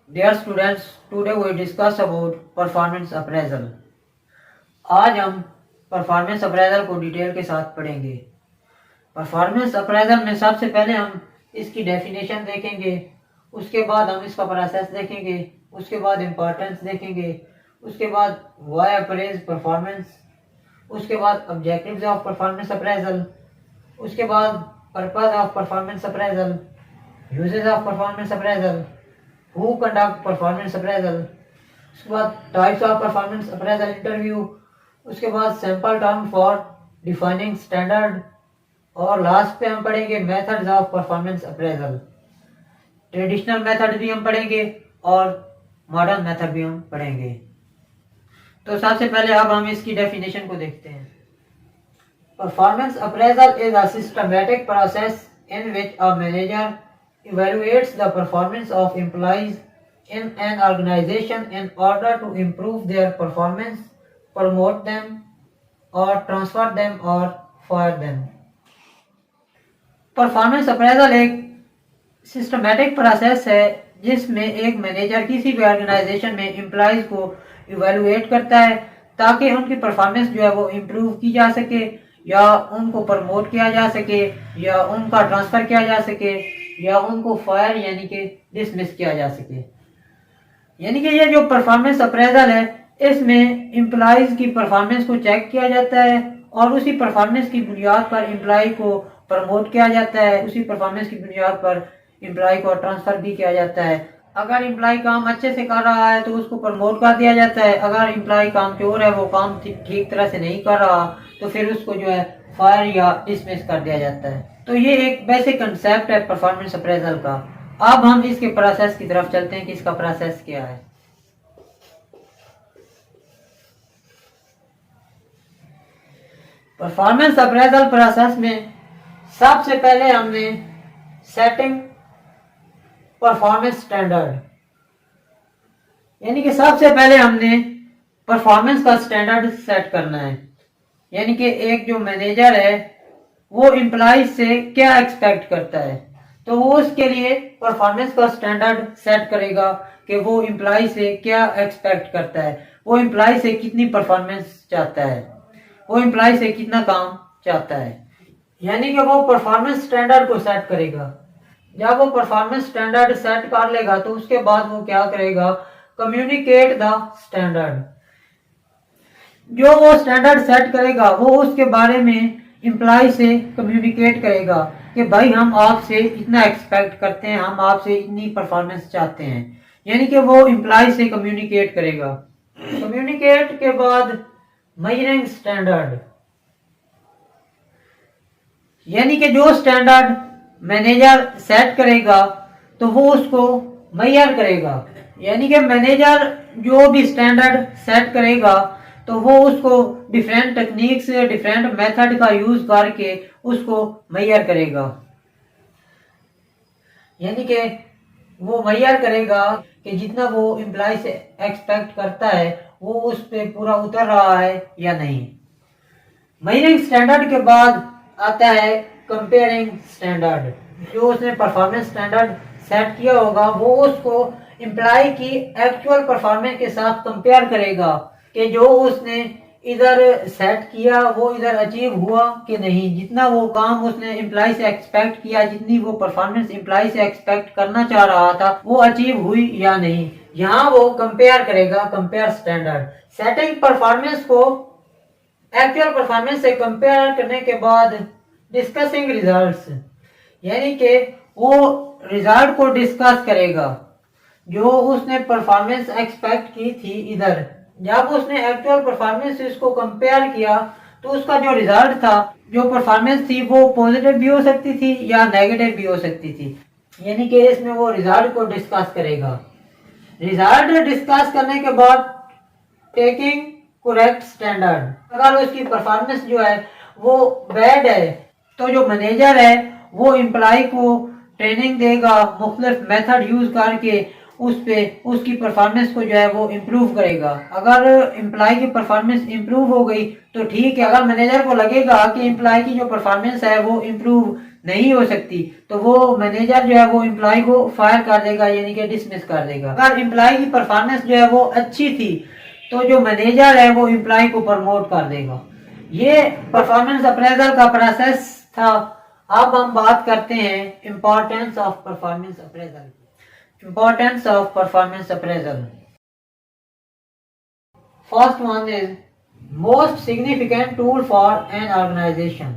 Dear students, today we discuss about performance appraisal. आज हम performance appraisal को detail के साथ पढ़ेंगे। परफॉर्मेंस अप्रेजल में सबसे पहले हम इसकी डेफिनेशन देखेंगे, उसके बाद हम इसका प्रोसेस देखेंगे, उसके बाद इम्पोर्टेंस देखेंगे, उसके बाद व्हाई अप्रेज परफॉर्मेंस, उसके बाद ऑब्जेक्टिव्स ऑफ परफॉर्मेंस अप्रेजल, उसके बाद purpose of performance appraisal, uses of performance appraisal, who conduct performance appraisal, उसके बाद types of performance appraisal interview, उसके बाद sample term for defining standard, और लास्ट पे हम पढ़ेंगे methods of performance appraisal. Traditional method भी हम पढ़ेंगे और मॉडर्न मेथड भी हम पढ़ेंगे। तो सबसे पहले अब हम इसकी डेफिनेशन को देखते हैं। Performance appraisal is a systematic process in which a manager evaluates the performance of employees in an organization in order to improve their performance, promote them, or transfer them or fire them. Performance appraisal एक systematic process है जिसमें एक manager किसी भी organisation में employees को evaluate करता है ताकि उनकी परफॉर्मेंस जो है वो इम्प्रूव की जा सके, या उनको प्रमोट किया जा सके, या उनका ट्रांसफ़र किया जा सके, या उनको फायर यानी कि डिसमिस किया जा सके। यानी कि ये जो परफॉर्मेंस अप्रेजल है इसमें एम्प्लॉयज की परफॉर्मेंस को चेक किया जाता है और उसी परफॉर्मेंस की बुनियाद पर एम्प्लॉय को प्रमोट किया जाता है, उसी परफॉर्मेंस की बुनियाद पर एम्प्लॉय को ट्रांसफ़र भी किया जाता है। अगर एम्प्लॉय काम अच्छे से कर रहा है तो उसको प्रमोट कर दिया जाता है, अगर एम्प्लॉय काम चोर है, वो काम ठीक तरह से नहीं कर रहा, तो फिर उसको जो है फायर या डिसमिस कर दिया जाता है। तो ये एक बेसिक कंसेप्ट है परफॉर्मेंस अप्रेजल का। अब हम इसके प्रोसेस की तरफ चलते हैं कि इसका प्रोसेस क्या है। परफॉर्मेंस अप्रेजल प्रोसेस में सबसे पहले हमने सेटिंग परफॉर्मेंस स्टैंडर्ड, यानी कि सबसे पहले हमने परफॉर्मेंस का स्टैंडर्ड सेट करना है। यानी कि एक जो मैनेजर है वो एम्प्लॉय से क्या एक्सपेक्ट करता है, तो वो उसके लिए परफॉर्मेंस का स्टैंडर्ड सेट करेगा कि वो एम्प्लॉय से क्या एक्सपेक्ट करता है, वो एम्प्लॉय से कितनी परफॉर्मेंस चाहता है, वो एम्प्लॉय से कितना काम चाहता है। यानी कि वो परफॉर्मेंस स्टैंडर्ड को सेट करेगा। जब वो परफॉर्मेंस स्टैंडर्ड सेट कर लेगा तो उसके बाद वो क्या करेगा, कम्युनिकेट द स्टैंडर्ड। जो वो स्टैंडर्ड सेट करेगा वो उसके बारे में एम्प्लॉय से कम्युनिकेट करेगा कि भाई हम आपसे इतना एक्सपेक्ट करते हैं, हम आपसे इतनी परफॉर्मेंस चाहते हैं। यानी कि वो एम्प्लॉय से कम्युनिकेट करेगा। कम्युनिकेट के बाद मेजरिंग स्टैंडर्ड, यानी कि जो स्टैंडर्ड मैनेजर सेट करेगा तो वो उसको मेजर करेगा। यानी कि मैनेजर जो भी स्टैंडर्ड सेट करेगा तो वो उसको डिफरेंट टेक्निक्स, डिफरेंट मेथड का यूज करके उसको मेजर करेगा। यानी कि वो मेजर करेगा कि जितना वो एम्प्लॉय से एक्सपेक्ट करता है वो उस पे पूरा उतर रहा है या नहीं। मेजरिंग स्टैंडर्ड के बाद आता है कंपेयरिंग स्टैंडर्ड। जो उसने परफॉर्मेंस स्टैंडर्ड सेट किया होगा वो उसको एम्प्लॉय की एक्चुअल परफॉर्मेंस के साथ कंपेयर करेगा कि जो उसने इधर सेट किया वो इधर अचीव हुआ कि नहीं, जितना वो काम उसने एम्प्लॉय से एक्सपेक्ट किया, जितनी वो परफॉर्मेंस एम्प्लॉय से एक्सपेक्ट करना चाह रहा था वो अचीव हुई या नहीं। यहाँ वो कंपेयर करेगा, कंपेयर स्टैंडर्ड। सेटिंग परफॉर्मेंस को एक्चुअल परफॉर्मेंस से कंपेयर करने के बाद डिस्कसिंग रिजल्ट्स, यानी कि वो रिजल्ट को डिस्कस करेगा। जो उसने परफॉर्मेंस एक्सपेक्ट की थी इधर, जब उसने एक्चुअल परफॉर्मेंस से इसको कंपेयर किया तो उसका जो रिजल्ट था, जो परफॉर्मेंस थी वो पॉजिटिव भी हो सकती थी या नेगेटिव भी हो सकती थी। यानी कि इसमें वो रिजल्ट को डिस्कस करेगा। रिजल्ट डिस्कस करने के बाद टेकिंग करेक्ट स्टैंडर्ड। अगर उसकी परफॉर्मेंस जो है वो बैड है तो जो मैनेजर है वो एम्प्लॉय को ट्रेनिंग देगा, मुख्तलिफ मेथड यूज करके उस पे उसकी परफॉर्मेंस को जो है वो इम्प्रूव करेगा। अगर एम्प्लॉय की परफॉर्मेंस इम्प्रूव हो गई तो ठीक है, अगर मैनेजर को लगेगा कि एम्प्लॉय की जो परफॉर्मेंस है वो इम्प्रूव नहीं हो सकती तो वो मैनेजर जो है वो एम्प्लॉय को फायर कर देगा, यानी कि डिसमिस कर देगा। अगर एम्प्लॉय की परफॉर्मेंस जो है वो अच्छी थी तो जो मैनेजर है वो एम्प्लॉय को प्रमोट कर देगा। ये परफॉर्मेंस अप्रेजल का प्रोसेस था। अब हम बात करते हैं importance of performance appraisal. Importance of performance appraisal. First one is most significant tool for an organisation,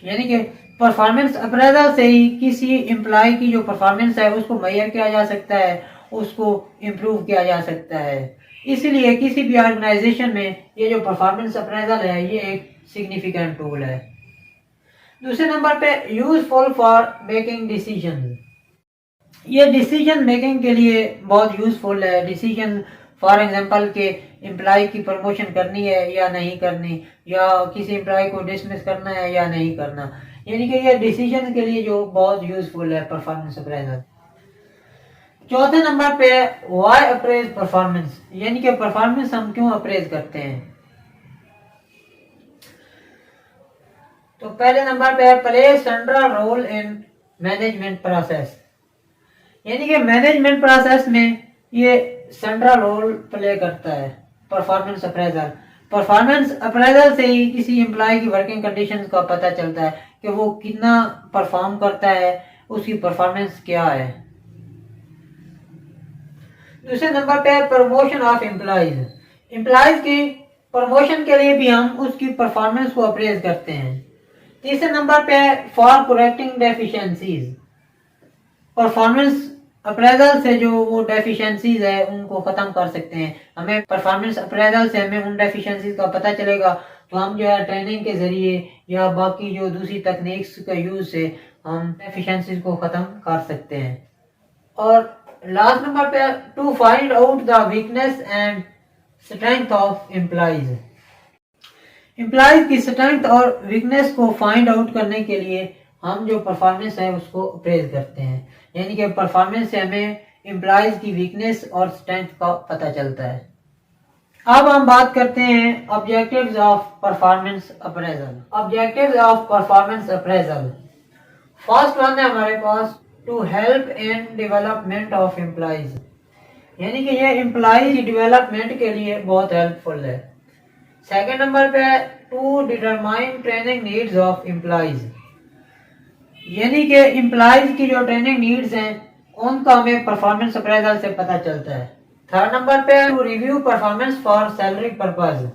यानी कि परफॉर्मेंस अप्रेजल से ही किसी एम्प्लॉय की जो परफॉर्मेंस है उसको मेजर किया जा सकता है, उसको इम्प्रूव किया जा सकता है। इसलिए किसी भी ऑर्गेनाइजेशन में ये जो परफॉर्मेंस अप्रेजल है ये एक सिग्निफिकेंट टूल है। दूसरे नंबर पे यूजफुल फॉर मेकिंग डिसीजन। ये डिसीजन मेकिंग के लिए बहुत यूजफुल है। डिसीजन फॉर एग्जांपल के एम्प्लॉय की प्रमोशन करनी है या नहीं करनी, या किसी एम्प्लॉय को डिसमिस करना है या नहीं करना, यानी कि ये डिसीजन के लिए जो बहुत यूजफुल है परफॉर्मेंस अप्रेजल। चौथे नंबर पे व्हाई अप्रेज परफॉर्मेंस, यानी कि परफॉर्मेंस हम क्यों अप्रेज करते हैं। तो पहले नंबर पे play central role in management process, यानी कि मैनेजमेंट प्रोसेस में ये सेंट्रल रोल प्ले करता है परफॉर्मेंस अप्रेजल। परफॉर्मेंस अप्रेजल से ही किसी एम्प्लॉय की वर्किंग कंडीशंस का पता चलता है कि वो कितना परफॉर्म करता है, उसकी परफॉर्मेंस क्या है। दूसरे नंबर पे प्रमोशन ऑफ एम्प्लॉयज। एम्प्लॉयज की प्रमोशन के लिए भी हम उसकी परफॉर्मेंस को अप्रेज करते हैं। तीसरे नंबर पे for correcting deficiencies. Performance appraisal से जो वो डेफिशिएंसीज है उनको खत्म कर सकते हैं। हमें परफॉर्मेंस अप्रेजल से हमें उन डेफिशिएंसीज का पता चलेगा तो हम जो है ट्रेनिंग के जरिए या बाकी जो दूसरी तकनीक्स का यूज से हम डेफिशिएंसीज को खत्म कर सकते हैं। और लास्ट नंबर पे to find out the weakness and strength of employees. Employees की स्ट्रेंथ और वीकनेस को फाइंड आउट करने के लिए हम जो परफॉर्मेंस है उसको अप्रेज करते हैं, यानी कि परफॉर्मेंस से हमें एम्प्लॉयज की वीकनेस और स्ट्रेंथ का पता चलता है। अब हम बात करते हैं objectives of performance appraisal. Objectives of performance appraisal. First one है हमारे पास to help in development of employees, यानी कि ये एम्प्लॉय की डेवलपमेंट के लिए बहुत हेल्पफुल है। सेकेंड नंबर पे to determine training needs of employees, यानी कि एम्प्लॉयज की जो ट्रेनिंग नीड्स हैं उनका हमें परफॉर्मेंस अप्रेजल से पता चलता है। थर्ड नंबर पे to review performance for salary purpose,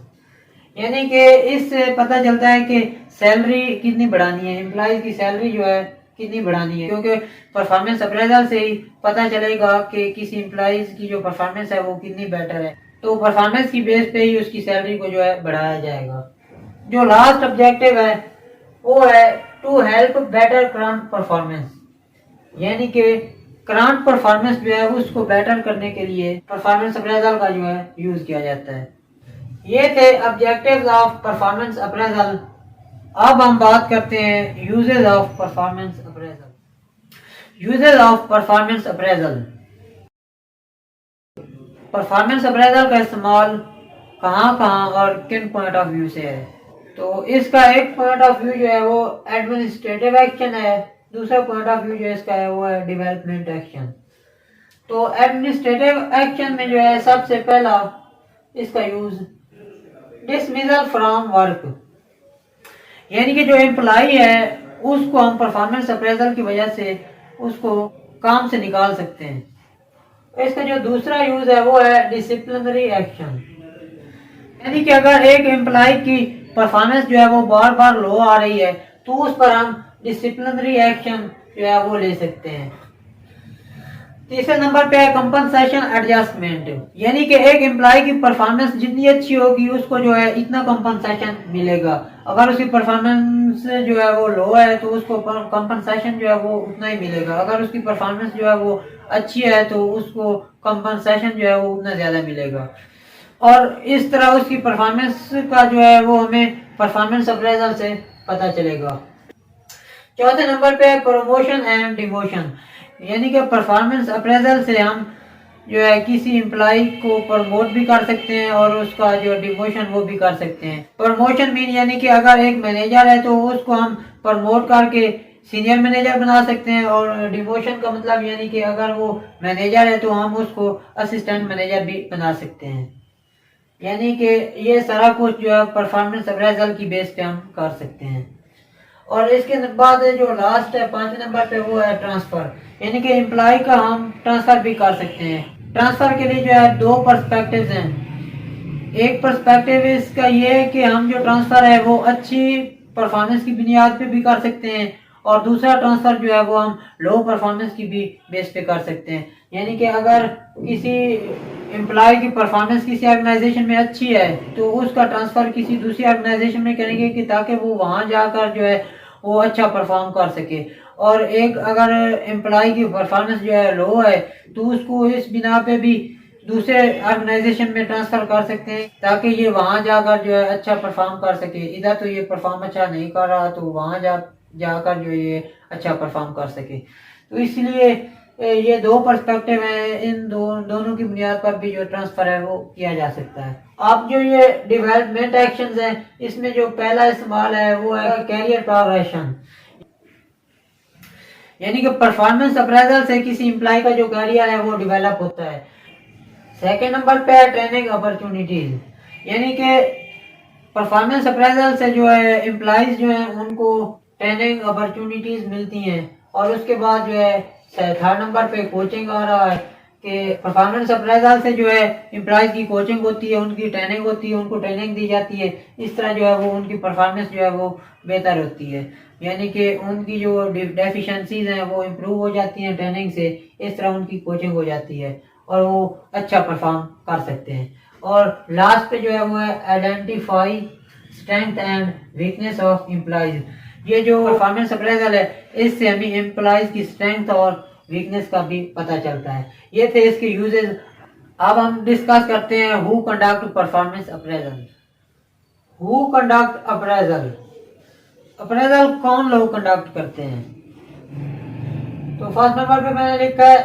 यानी कि इससे पता चलता है कि सैलरी कितनी बढ़ानी है, एम्प्लॉयज की सैलरी जो है कितनी बढ़ानी है, क्योंकि परफॉर्मेंस अप्रेजल से ही पता चलेगा कि किसी एम्प्लॉयज की जो परफॉर्मेंस है वो कितनी बेटर है, तो परफॉर्मेंस की बेस पे ही उसकी सैलरी को जो है बढ़ाया जाएगा। जो लास्ट ऑब्जेक्टिव है वो है to help better current performance, यानी कि करंट परफॉर्मेंस जो है उसको बेटर करने के लिए परफॉर्मेंस अप्रेजल का जो है यूज किया जाता है। ये थे ऑब्जेक्टिव्स ऑफ परफॉर्मेंस अप्रेजल। अब हम बात करते हैं uses of performance appraisal. Uses of performance appraisal. Performance appraisal का इस्तेमाल कहाँ कहाँ और किन पॉइंट ऑफ व्यू से है। तो इसका एक पॉइंट ऑफ व्यू जो है वो एडमिनिस्ट्रेटिव एक्शन है, दूसरा पॉइंट ऑफ व्यू जो इसका है वो है डेवलपमेंट एक्शन। तो एडमिनिस्ट्रेटिव एक्शन में जो है सबसे पहला इसका यूज डिसमिसल फ्रॉम वर्क, यानी कि जो एम्प्लॉय है उसको हम परफॉर्मेंस अप्रेजल की वजह से उसको काम से निकाल सकते हैं। इसका जो दूसरा यूज है वो है डिसिप्लिनरी एक्शन, यानी कि अगर एक एम्प्लॉय की परफॉर्मेंस जो है वो बार बार लो आ रही है तो उस पर हम डिसिप्लिनरी एक्शन जो है वो ले सकते हैं। तीसरे नंबर पे है कंपनसेशन एडजस्टमेंट, यानी कि एक एम्प्लॉय की परफॉर्मेंस जितनी अच्छी होगी उसको जो है इतना कंपनसेशन मिलेगा, अगर उसकी परफॉर्मेंस जो है वो लो है तो उसको कंपनसेशन जो है वो उतना ही मिलेगा, अगर उसकी परफॉर्मेंस जो है वो अच्छी है तो उसको कंपनसेशन जो है वो उतना ज्यादा मिलेगा। और इस तरह उसकी परफॉर्मेंस का जो है वो हमें परफॉर्मेंस अप्रेजल से पता चलेगा। चौथे नंबर पे प्रमोशन एंड डिमोशन, यानी कि परफॉर्मेंस अप्रेजल से हम जो है किसी एम्प्लॉय को प्रमोट भी कर सकते हैं और उसका जो डिमोशन वो भी कर सकते हैं। प्रमोशन मीन यानी कि अगर एक मैनेजर है तो उसको हम प्रमोट करके सीनियर मैनेजर बना सकते हैं, और डिमोशन का मतलब यानी कि अगर वो मैनेजर है तो हम उसको असिस्टेंट मैनेजर भी बना सकते हैं। यानी कि ये सारा कुछ जो है परफॉर्मेंस अप्रेजल की बेस पे हम कर सकते हैं। और इसके बाद जो लास्ट है 5 नंबर पे वो है ट्रांसफर, यानी कि एम्प्लॉय का हम ट्रांसफर भी कर सकते हैं। ट्रांसफर के लिए जो है 2 पर्सपेक्टिव्स हैं। एक पर्सपेक्टिव इसका ये है कि हम जो ट्रांसफर है वो अच्छी परफॉर्मेंस की बुनियाद पे भी कर सकते हैं, और दूसरा ट्रांसफर जो है वो हम लो परफॉर्मेंस की भी बेस पे कर सकते हैं। यानी कि अगर किसी एम्प्लॉय की परफॉर्मेंस किसी ऑर्गेनाइजेशन में अच्छी है तो उसका ट्रांसफर किसी दूसरी ऑर्गेनाइजेशन में करेंगे कि ताकि वो वहां जाकर जो है वो अच्छा परफॉर्म कर सके। और एक अगर एम्प्लॉय की परफॉर्मेंस जो है लो है तो उसको इस बिना पे भी दूसरे ऑर्गेनाइजेशन में ट्रांसफर कर सकते हैं ताकि ये वहां जाकर जो है अच्छा परफॉर्म कर सके। इधर तो ये परफॉर्म अच्छा नहीं कर रहा तो वहां जाकर जो ये अच्छा परफॉर्म कर सके। तो इसलिए ये 2 पर्सपेक्टिव हैं, इन दोनों की बुनियाद पर भी जो ट्रांसफर है वो किया जा सकता है। आप जो ये डेवलपमेंट एक्शंस हैं इसमें जो पहला इस्तेमाल है वो है कैरियर प्रोग्रेशन, यानी कि परफॉर्मेंस अप्रेजल से किसी एम्प्लॉय का जो कैरियर है वो डेवलप होता है। सेकेंड नंबर पे है ट्रेनिंग अपॉर्चुनिटीज, यानी कि परफॉर्मेंस अप्रेजल से जो है एम्प्लॉयज जो है उनको ट्रेनिंग अपॉर्चुनिटीज मिलती हैं। और उसके बाद जो है 3rd नंबर पे कोचिंग आ रहा है कि परफॉर्मेंस अप्रेजल से जो है एम्प्लॉयज की कोचिंग होती है, उनकी ट्रेनिंग होती है, उनको ट्रेनिंग दी जाती है। इस तरह जो है वो उनकी परफॉर्मेंस जो है वो बेहतर होती है, यानी कि उनकी जो डेफिशिएंसीज हैं वो इम्प्रूव हो जाती हैं ट्रेनिंग से। इस तरह उनकी कोचिंग हो जाती है और वो अच्छा परफॉर्म कर सकते हैं। और लास्ट पे जो है वो है identify strength and weakness of employees. ये जो परफॉर्मेंस अप्रेजल है इससे हमें एम्प्लॉयज की स्ट्रेंथ और वीकनेस का भी पता चलता है। ये थे इसके यूजेस। अब हम डिस्कस करते हैं who conduct performance appraisal. Who conduct appraisal, appraisal कौन लोग कंडक्ट करते हैं? तो फर्स्ट नंबर पे मैंने लिखा है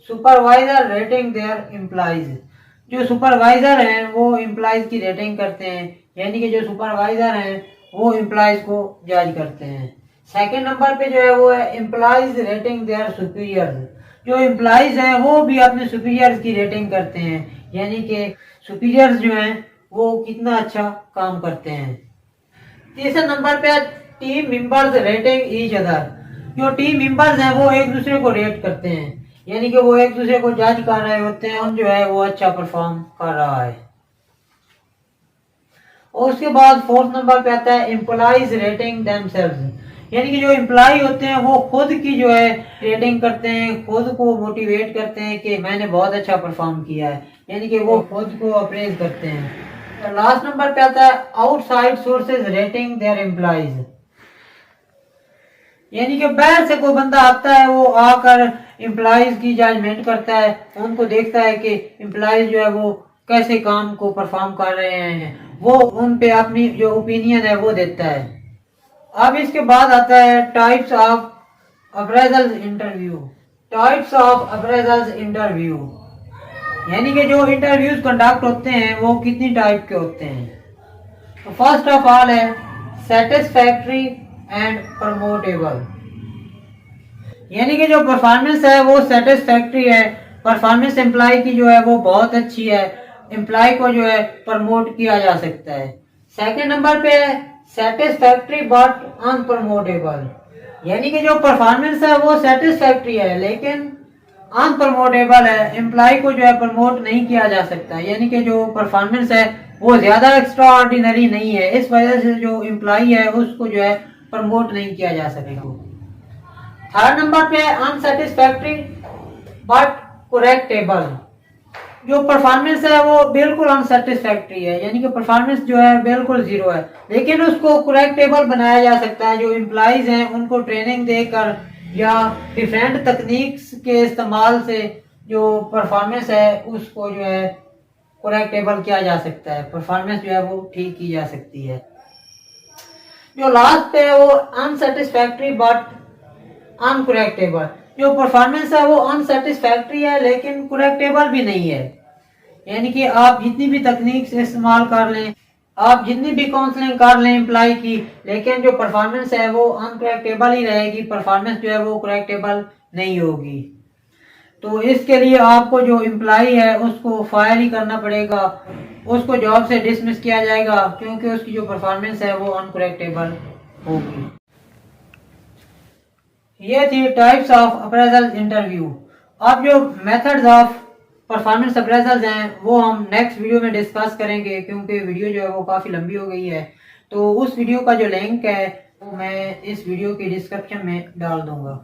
सुपरवाइजर रेटिंग देयर एम्प्लॉयज। जो सुपरवाइजर हैं वो एम्प्लॉयज की रेटिंग करते हैं, यानी कि जो सुपरवाइजर हैं वो एम्प्लॉयज को जज करते हैं। सेकंड नंबर पे जो है वो है एम्प्लॉयज रेटिंग देयर सुपीरियर्स। जो एम्प्लॉयज हैं वो भी अपने सुपीरियर्स की रेटिंग करते हैं, यानी कि सुपीरियर्स जो हैं वो कितना अच्छा काम करते हैं। तीसरे नंबर पे team members rating each other. जो टीम मेंबर्स हैं वो एक दूसरे को रेट करते हैं, यानी कि वो एक दूसरे को जज कर रहे होते हैं और जो है वो अच्छा परफॉर्म कर रहा है। और उसके बाद 4th नंबर पे आता है एम्प्लॉयज रेटिंग देमसेल्व्स, यानी कि जो एम्प्लॉय होते हैं वो खुद की जो है रेटिंग करते हैं, खुद को मोटिवेट करते हैं कि मैंने बहुत अच्छा परफॉर्म किया है, यानी कि वो खुद को अप्रेज करते हैं। लास्ट नंबर पे आता है outside sources rating their employees, यानी कि बाहर से कोई बंदा आता है वो आकर एम्प्लॉयज की जजमेंट करता है, उनको देखता है कि एम्प्लॉयज जो है वो कैसे काम को परफॉर्म कर रहे हैं, वो उन पे अपनी जो ओपिनियन है वो देता है। अब इसके बाद आता है types of appraisal interview. Types of appraisal interview, यानी कि जो इंटरव्यूज कंडक्ट होते हैं वो कितनी टाइप के होते हैं। तो फर्स्ट ऑफ ऑल है सेटिस्फैक्ट्री एंड प्रमोटेबल, यानी कि जो परफॉर्मेंस है वो सेटिस्फैक्ट्री है, परफॉर्मेंस एम्प्लॉय की जो है वो बहुत अच्छी है, एम्प्लॉय को जो है प्रमोट किया जा सकता है। सेकंड नंबर पे है सेटिस्फैक्ट्री बट अनप्रमोटेबल, यानी कि जो परफॉर्मेंस है वो सेटिस्फैक्ट्री है लेकिन अनप्रमोटेबल है, एम्प्लॉय को जो है प्रमोट नहीं किया जा सकता, यानी कि जो परफॉर्मेंस है वो ज्यादा एक्स्ट्रा ऑर्डिनरी नहीं है, इस वजह से जो एम्प्लॉय है उसको जो है प्रमोट नहीं किया जा सकेगा। थर्ड नंबर पे है अनसेटिस्फैक्ट्री बट करेक्टेबल, जो परफॉर्मेंस है वो बिल्कुल अनसेटिस्फैक्ट्री है, यानी कि परफॉर्मेंस जो है बिल्कुल जीरो है लेकिन उसको करेक्टेबल बनाया जा सकता है। जो एम्प्लॉयज हैं उनको ट्रेनिंग देकर या डिफरेंट तकनीक्स के इस्तेमाल से जो परफॉर्मेंस है उसको जो है करेक्टेबल किया जा सकता है, परफॉर्मेंस जो है वो ठीक की जा सकती है। जो लास्ट पे है वो अनसेटिस्फैक्ट्री बट अनकरेक्टेबल, जो परफॉर्मेंस है वो अनसेटिस्फैक्ट्री है लेकिन करेक्टेबल भी नहीं है। यानी कि आप जितनी भी तकनीक से इस्तेमाल कर लें, आप जितनी भी काउंसलिंग कर लें एम्प्लॉय की, लेकिन जो परफॉर्मेंस है वो अनकरेक्टेबल ही रहेगी, परफॉर्मेंस जो है वो करेक्टेबल नहीं होगी। तो इसके लिए आपको जो एम्प्लॉय है उसको फायर ही करना पड़ेगा, उसको जॉब से डिसमिस किया जाएगा क्योंकि उसकी जो परफॉर्मेंस है वो अनकरेक्टेबल होगी। ये थी टाइप्स ऑफ अप्रेजल इंटरव्यू। अब जो मेथड्स ऑफ परफॉर्मेंस अप्रेजल्स हैं वो हम नेक्स्ट वीडियो में डिस्कस करेंगे क्योंकि वीडियो जो है वो काफ़ी लंबी हो गई है। तो उस वीडियो का जो लिंक है वो मैं इस वीडियो की डिस्क्रिप्शन में डाल दूंगा।